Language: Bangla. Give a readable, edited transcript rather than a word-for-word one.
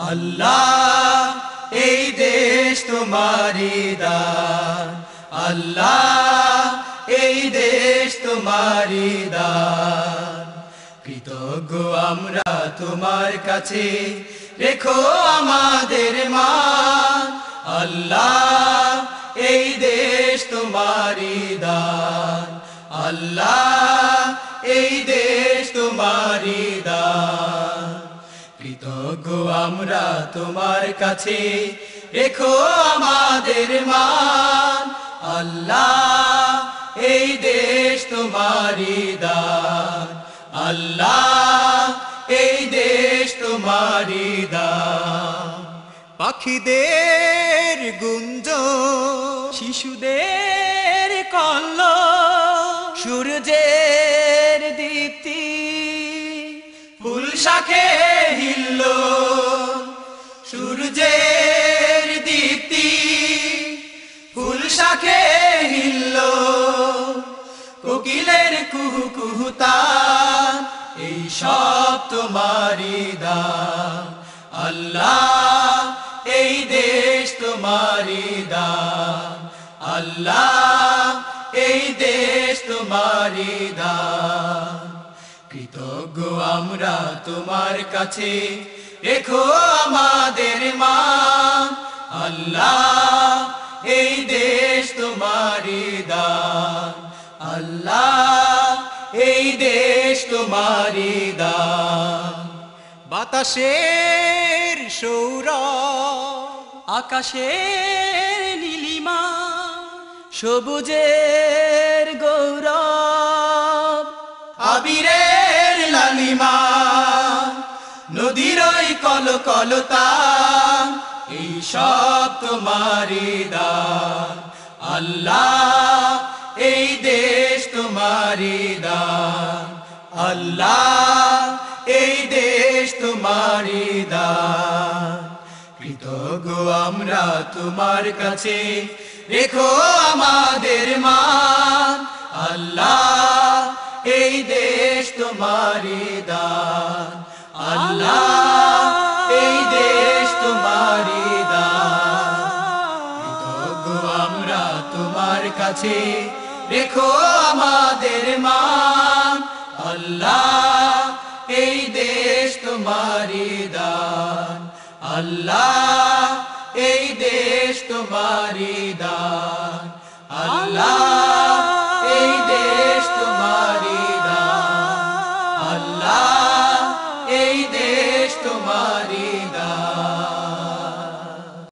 আল্লাহ এই দেশ তোমারি দান, আল্লাহ এই দেশ তোমারি দান। কৃতজ্ঞ আমরা তোমার কাছে, রেখো আমাদের মান। আল্লাহ এই দেশ তোমারি দান, আল্লাহ এই দেশ তোমারি দান। কৃতজ্ঞ আমরা তোমার কাছে, রেখো আমাদের মান। আল্লাহ এই দেশ তোমারি দান, আল্লাহ এই দেশ তোমারি দান। পাখিদের গুঞ্জন, শিশুদের কল্লোল, সূর্যের দীপ্তি ফুল শাখে হিল্লোল। সূর্যের দীপ্তি ফুল শাখে হিল্লোল, কোকিলের কুহু কুহু তান, এই সব তোমারি দান। আল্লাহ এই দেশ তোমারি দান, আল্লাহ এই দেশ তোমারি দান। কৃতজ্ঞ আমরা তোমার কাছে, রেখো আমাদের মান। আল্লাহ এই দেশ তোমারি দান, আল্লাহ এই দেশ তোমারি দান। বাতাসের সৌরভ, আকাশের নীলিমা, সবুজের গৌরব, আবিরের লালিমা, নদীর ওই কলকলতা, এই সব তোমারি দান। আল্লাহ এই দেশ তোমারি দান, আল্লাহ এই দেশ তোমারি দান। কৃতজ্ঞ আমরা তোমার কাছে, রেখো আমাদের মান। আল্লাহ এই দেশ তোমারি দান, আল্লাহ এই দেশ তোমারি দান। কৃতজ্ঞ আমরা তোমার কাছে, রেখো আমাদের মান। আল্লাহ এই দেশ তোমারি দান, আল্লাহ এই দেশ তোমারি দান, আল্লাহ